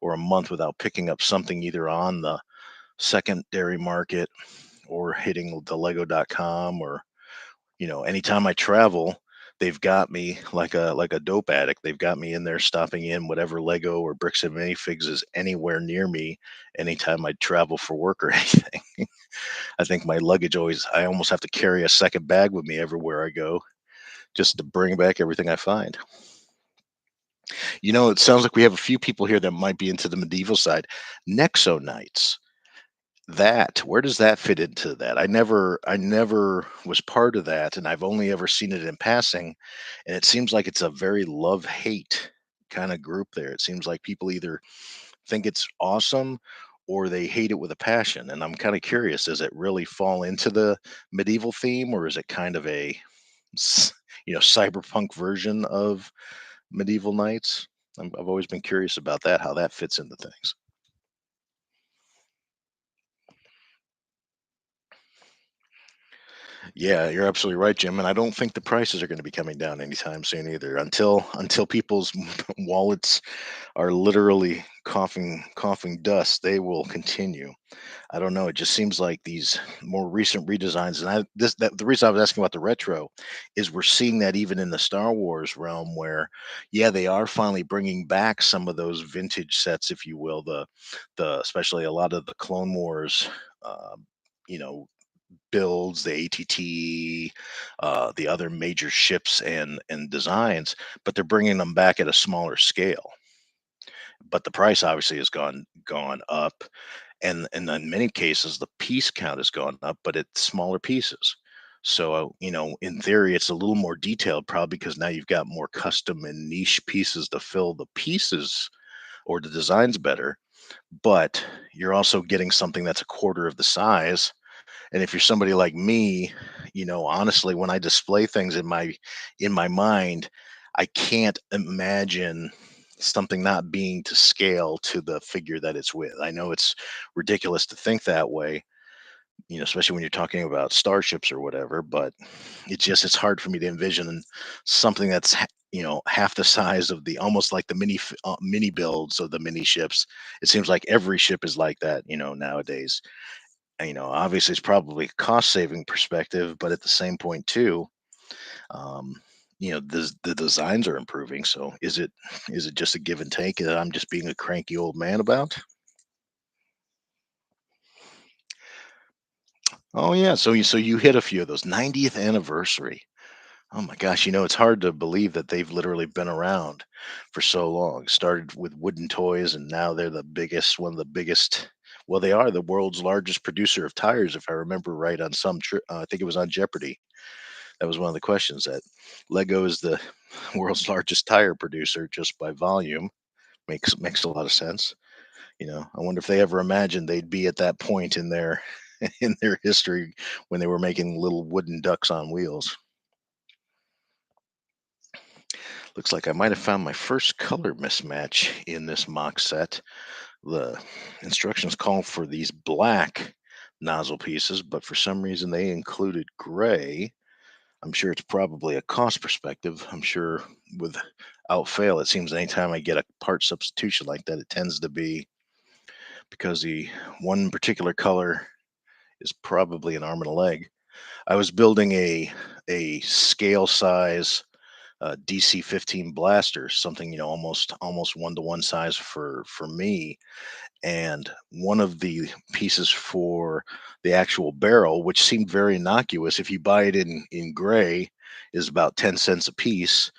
or a month without picking up something either on the secondary market or hitting the lego.com, or anytime I travel, they've got me like a dope addict. They've got me in there stopping in whatever Lego or bricks and minifigs is anywhere near me anytime I travel for work or anything. I think my luggage always I almost have to carry a second bag with me everywhere I go just to bring back everything I find. It sounds like we have a few people here that might be into the medieval side. Nexo Knights. That, where does that fit into that? I never was part of that, and I've only ever seen it in passing, and it seems like it's a very love-hate kind of group there. It seems like people either think it's awesome or they hate it with a passion, and I'm kind of curious, does it really fall into the medieval theme, or is it kind of s- cyberpunk version of medieval knights? I've always been curious about that, how that fits into things. Yeah, you're absolutely right, Jim. And I don't think the prices are going to be coming down anytime soon either. Until people's wallets are literally coughing dust, they will continue. I don't know. It just seems like these more recent redesigns, and the reason I was asking about the retro is we're seeing that even in the Star Wars realm, where yeah, they are finally bringing back some of those vintage sets, if you will, the especially a lot of the Clone Wars. You know, builds, the ATT, the other major ships and designs, but they're bringing them back at a smaller scale. But the price obviously has gone up, and in many cases the piece count has gone up, but it's smaller pieces. So in theory, it's a little more detailed, probably because now you've got more custom and niche pieces to fill the pieces or the designs better. But you're also getting something that's a quarter of the size, and if you're somebody like me, honestly, when I display things in my mind, I can't imagine something not being to scale to the figure that it's with. I know it's ridiculous to think that way, especially when you're talking about starships or whatever, but it's hard for me to envision something that's half the size of the, almost like the mini builds of the mini ships. It seems like every ship is like that, nowadays. And, obviously it's probably a cost saving perspective, but at the same point too, um, the designs are improving. So is it just a give and take that I'm just being a cranky old man about? Oh yeah, so you hit a few of those 90th anniversary. Oh my gosh, it's hard to believe that they've literally been around for so long. Started with wooden toys, and now they're the biggest, one of the biggest. Well, they are the world's largest producer of tires, if I remember right. On I think it was on Jeopardy. That was one of the questions. That Lego is the world's largest tire producer just by volume. Makes a lot of sense. I wonder if they ever imagined they'd be at that point in their in their history when they were making little wooden ducks on wheels. Looks like I might have found my first color mismatch in this mock set. The instructions call for these black nozzle pieces, but for some reason they included gray. I'm sure it's probably a cost perspective. I'm sure without fail, it seems anytime I get a part substitution like that, it tends to be because the one particular color is probably an arm and a leg. I was building a scale size DC-15 blaster, something almost 1-to-1 size for me. And one of the pieces for the actual barrel, which seemed very innocuous, if you buy it in gray, is about 10 cents a piece.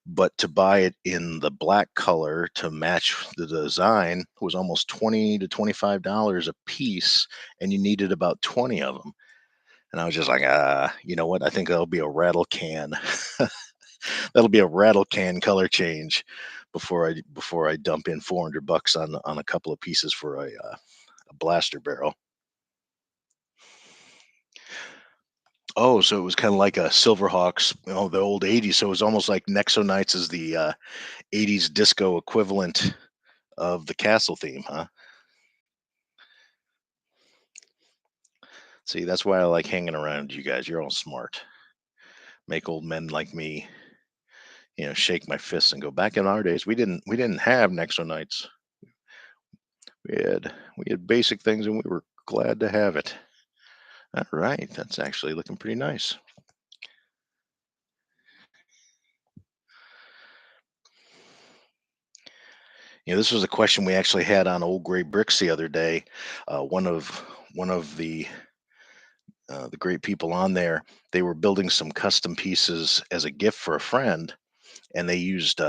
But to buy it in the black color to match the design was almost $20 to $25 a piece, and you needed about 20 of them. And I was just like, you know what? I think that'll be a rattle can. That'll be a rattle can color change before I dump in $400 on a couple of pieces for a blaster barrel. Oh, so it was kind of like a Silverhawks, the old '80s. So it was almost like Nexonites is the '80s disco equivalent of the castle theme, huh? See, that's why I like hanging around you guys. You're all smart. Make old men like me, shake my fists and go. Back in our days, we didn't have Nexonites. We had basic things, and we were glad to have it. All right, that's actually looking pretty nice. This was a question we actually had on Old Gray Bricks the other day. One of the great people on there, they were building some custom pieces as a gift for a friend, and they used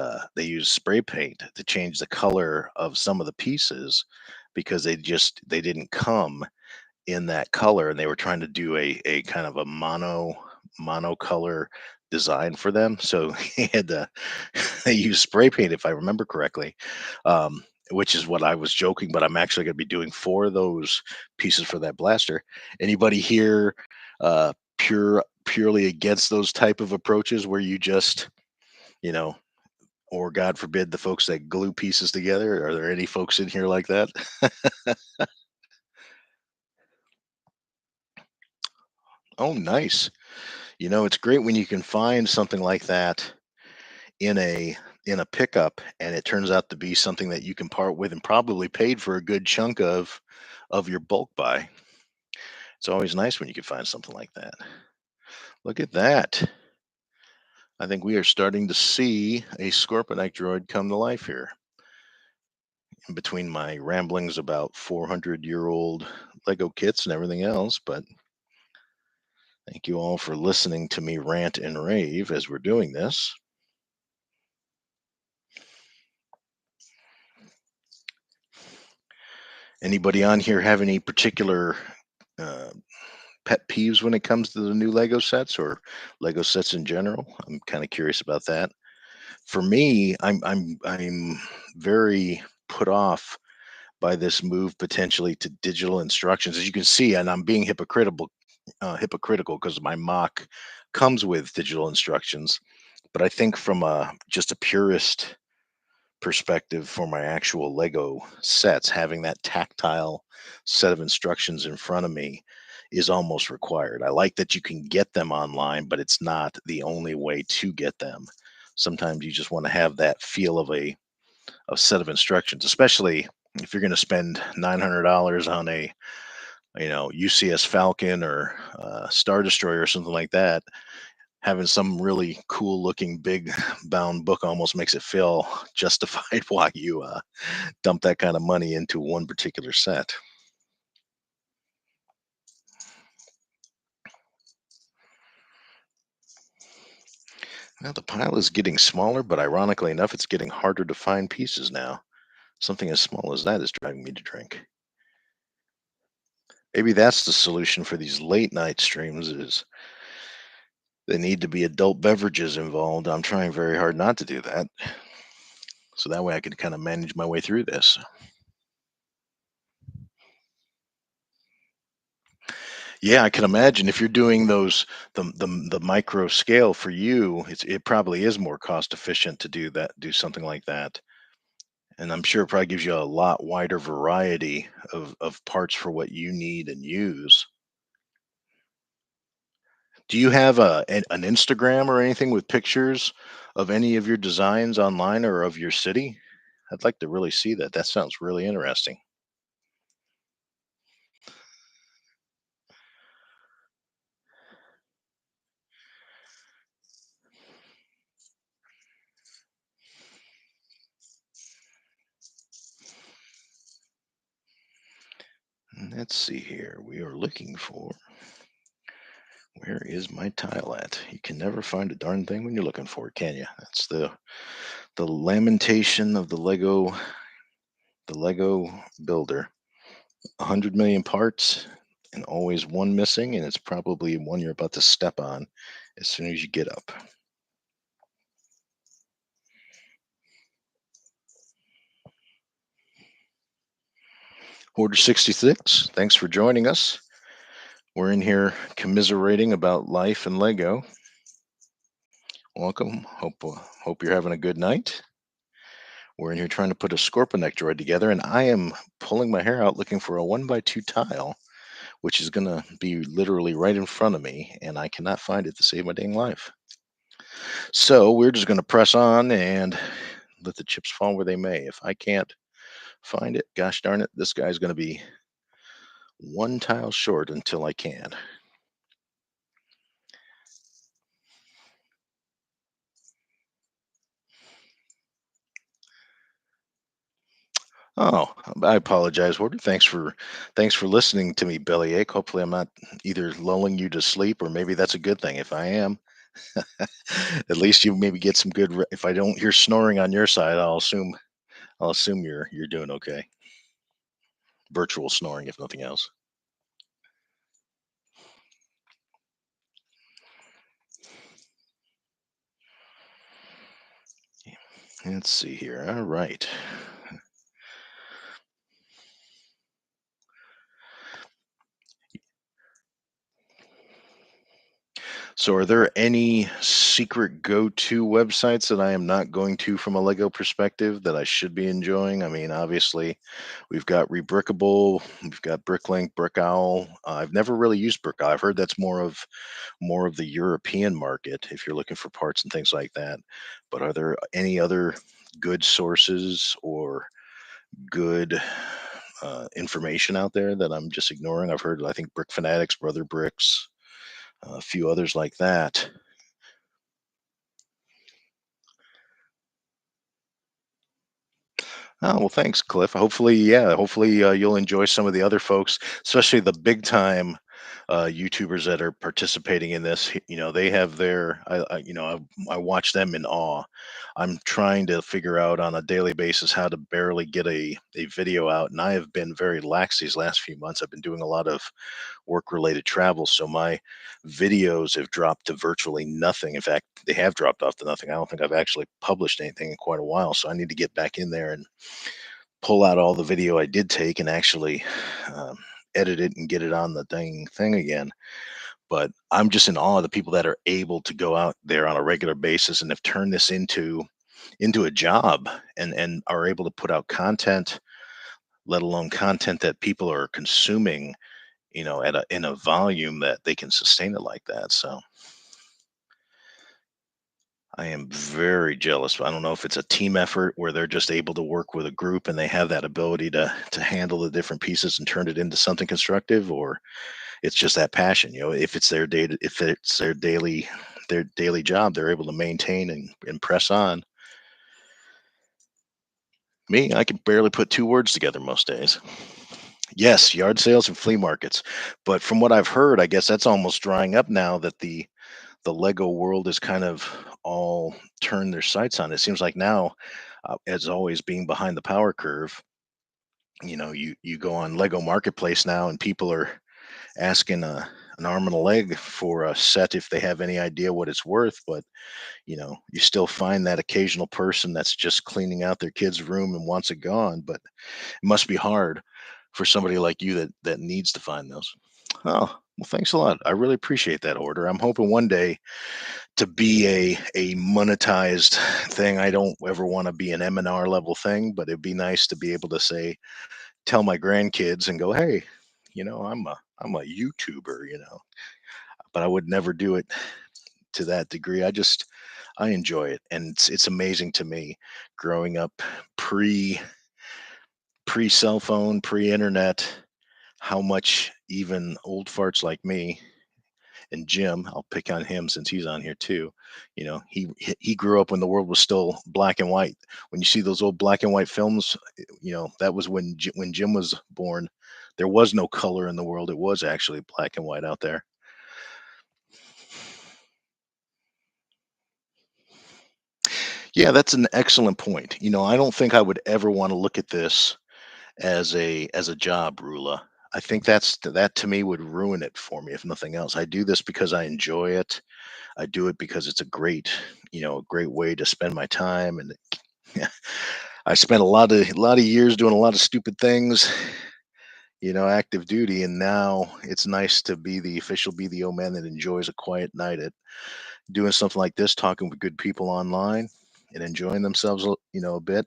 spray paint to change the color of some of the pieces because they didn't come in that color, and they were trying to do a kind of a monocolor design for them. So he had to they used spray paint, if I remember correctly, which is what I was joking, but I'm actually going to be doing 4 of those pieces for that blaster. Anybody here purely against those type of approaches where you just, you know, or God forbid, the folks that glue pieces together? Are there any folks in here like that? Oh, nice. It's great when you can find something like that in a pickup, and it turns out to be something that you can part with and probably paid for a good chunk of your bulk buy. It's always nice when you can find something like that. Look at that. I think we are starting to see a Scorponite droid come to life here. In between my ramblings about 400-year-old Lego kits and everything else, but thank you all for listening to me rant and rave as we're doing this. Anybody on here have any particular uh, pet peeves when it comes to the new Lego sets or Lego sets in general? I'm kind of curious about that. For me, I'm very put off by this move potentially to digital instructions. As you can see, and I'm being hypocritical because my mock comes with digital instructions. But I think from just a purist perspective for my actual Lego sets, having that tactile set of instructions in front of me is almost required. I like that you can get them online, but it's not the only way to get them. Sometimes you just want to have that feel of a set of instructions, especially if you're going to spend $900 on a UCS Falcon or Star Destroyer or something like that. Having some really cool looking big bound book almost makes it feel justified why you dump that kind of money into one particular set. Now the pile is getting smaller, but ironically enough, it's getting harder to find pieces now. Something as small as that is driving me to drink. Maybe that's the solution for these late night streams is they need to be adult beverages involved. I'm trying very hard not to do that. So that way I can kind of manage my way through this. Yeah, I can imagine if you're doing those the micro scale for you, it probably is more cost efficient to do something like that. And I'm sure it probably gives you a lot wider variety of parts for what you need and use. Do you have an Instagram or anything with pictures of any of your designs online or of your city? I'd like to really see that. That sounds really interesting. Let's see here. We are looking for where is my tile at? You can never find a darn thing when you're looking for it, can you? That's the lamentation of the Lego builder. 100 million parts and always one missing, and it's probably one you're about to step on as soon as you get up. Order 66, thanks for joining us. We're in here commiserating about life and Lego. Welcome. Hope you're having a good night. We're in here trying to put a Scorpionic droid together, and I am pulling my hair out looking for a 1x2 tile, which is going to be literally right in front of me, and I cannot find it to save my dang life. So we're just going to press on and let the chips fall where they may. If I can't find it, gosh darn it, this guy's going to be one tile short until I can. Oh, I apologize, Warder. Thanks for listening to me, bellyache. Hopefully, I'm not either lulling you to sleep, or maybe that's a good thing. If I am, at least you maybe get some good. If I don't hear snoring on your side, I'll assume you're doing okay. Virtual snoring, if nothing else. Let's see here. All right. So, are there any secret go-to websites that I am not going to from a Lego perspective that I should be enjoying? I mean, obviously, we've got Rebrickable, we've got Bricklink, Brickowl. I've never really used Brickowl. I've heard that's more of the European market if you're looking for parts and things like that. But are there any other good sources or good information out there that I'm just ignoring? I've heard, I think, Brick Fanatics, Brother Bricks, a few others like that. Oh, well, thanks, Cliff. Hopefully, yeah, hopefully you'll enjoy some of the other folks, especially the big time YouTubers that are participating in this. They have I watch them in awe. I'm trying to figure out on a daily basis how to barely get a video out, and I have been very lax these last few months. I've been doing a lot of work related travel, so my videos have dropped to virtually nothing. In fact, they have dropped off to nothing. I don't think I've actually published anything in quite a while, so I need to get back in there and pull out all the video I did take and actually um, edit it and get it on the dang thing again. But I'm just in awe of the people that are able to go out there on a regular basis and have turned this into a job and are able to put out content, let alone content that people are consuming, at a in a volume that they can sustain it like that. So I am very jealous. I don't know if it's a team effort where they're just able to work with a group and they have that ability to handle the different pieces and turn it into something constructive, or it's just that passion. If it's their daily job, they're able to maintain and press on. Me, I can barely put two words together most days. Yes, yard sales and flea markets. But from what I've heard, I guess that's almost drying up now that the Lego world is kind of all turned their sights on. It seems like now, as always, being behind the power curve, you go on Lego Marketplace now, and people are asking an arm and a leg for a set if they have any idea what it's worth. But you still find that occasional person that's just cleaning out their kid's room and wants it gone. But it must be hard for somebody like you that needs to find those. Oh, Well, thanks a lot. I really appreciate that order. I'm hoping one day to be a monetized thing. I don't ever want to be an M&R level thing, but it'd be nice to be able to say, tell my grandkids and go, hey, I'm a YouTuber, but I would never do it to that degree. I enjoy it, and it's amazing to me growing up pre pre cell phone, pre internet, how much even old farts like me and Jim, I'll pick on him since he's on here too. He grew up when the world was still black and white. When you see those old black and white films, that was when Jim was born. There was no color in the world. It was actually black and white out there. Yeah, that's an excellent point. I don't think I would ever want to look at this as a job, RuLa. I think that to me would ruin it for me if nothing else. I do this because I enjoy it. I do it because it's a great way to spend my time. And yeah, I spent a lot of years doing a lot of stupid things, active duty, and now it's nice to be the old man that enjoys a quiet night at doing something like this, talking with good people online and enjoying themselves, a bit.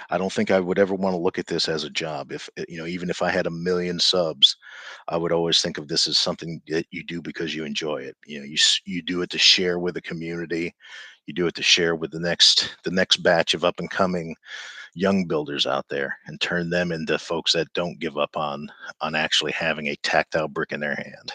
I don't think I would ever want to look at this as a job. If even if I had a million subs, I would always think of this as something that you do because you enjoy it. You do it to share with the community. You do it to share with the next batch of up and coming young builders out there, and turn them into folks that don't give up on actually having a tactile brick in their hand.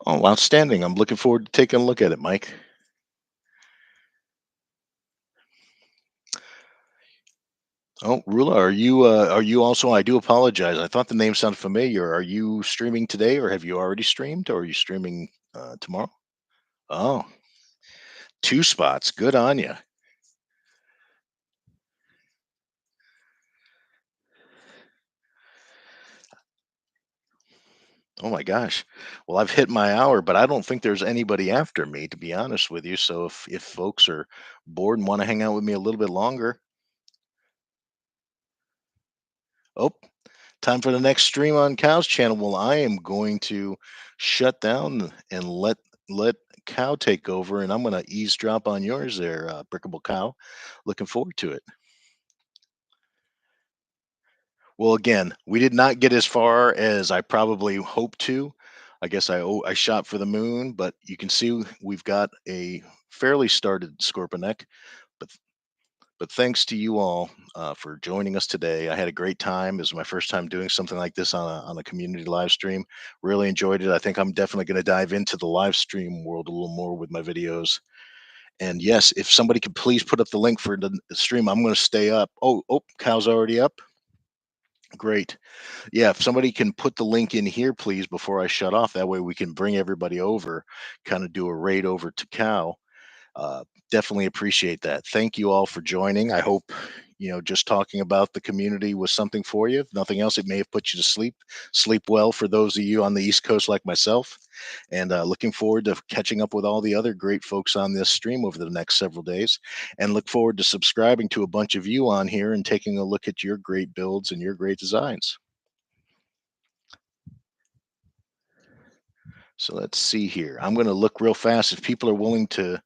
Oh, outstanding! I'm looking forward to taking a look at it, Mike. Oh, Rula, are you also? I do apologize. I thought the name sounded familiar. Are you streaming today, or have you already streamed, or are you streaming tomorrow? Oh, two spots. Good on you. Oh my gosh. Well, I've hit my hour, but I don't think there's anybody after me, to be honest with you. So if folks are bored and want to hang out with me a little bit longer, oh, time for the next stream on Cow's channel. Well, I am going to shut down and let Cow take over, and I'm going to eavesdrop on yours there, Brickable Cow. Looking forward to it. Well, again, we did not get as far as I probably hoped to. I guess I shot for the moon, but you can see we've got a fairly started Scorpionic. But but thanks to you all for joining us today. I had a great time. This is my first time doing something like this on a community live stream. Really enjoyed it. I think I'm definitely going to dive into the live stream world a little more with my videos. And yes, if somebody could please put up the link for the stream, I'm going to stay up. Oh, Cow's already up. Great. Yeah, if somebody can put the link in here, please, before I shut off. That way we can bring everybody over, kind of do a raid over to Cow. Definitely appreciate that. Thank you all for joining. I hope, just talking about the community was something for you. If nothing else, it may have put you to sleep. Sleep well for those of you on the East Coast like myself. And looking forward to catching up with all the other great folks on this stream over the next several days. And look forward to subscribing to a bunch of you on here and taking a look at your great builds and your great designs. So let's see here. I'm going to look real fast if people are willing to.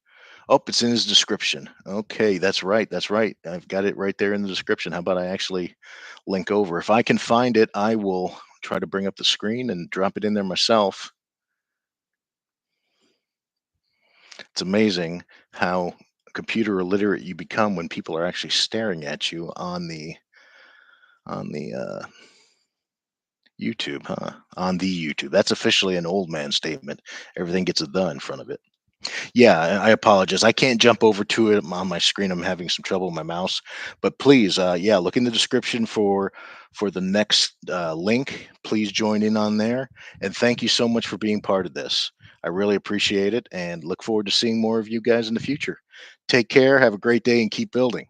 Oh, it's in his description. Okay, that's right. That's right. I've got it right there in the description. How about I actually link over? If I can find it, I will try to bring up the screen and drop it in there myself. It's amazing how computer illiterate you become when people are actually staring at you on the YouTube, huh? On the YouTube. That's officially an old man statement. Everything gets a the in front of it. Yeah, I apologize. I can't jump over to it on my screen. I'm having some trouble with my mouse. But please, yeah, look in the description for the next link. Please join in on there. And thank you so much for being part of this. I really appreciate it and look forward to seeing more of you guys in the future. Take care. Have a great day and keep building.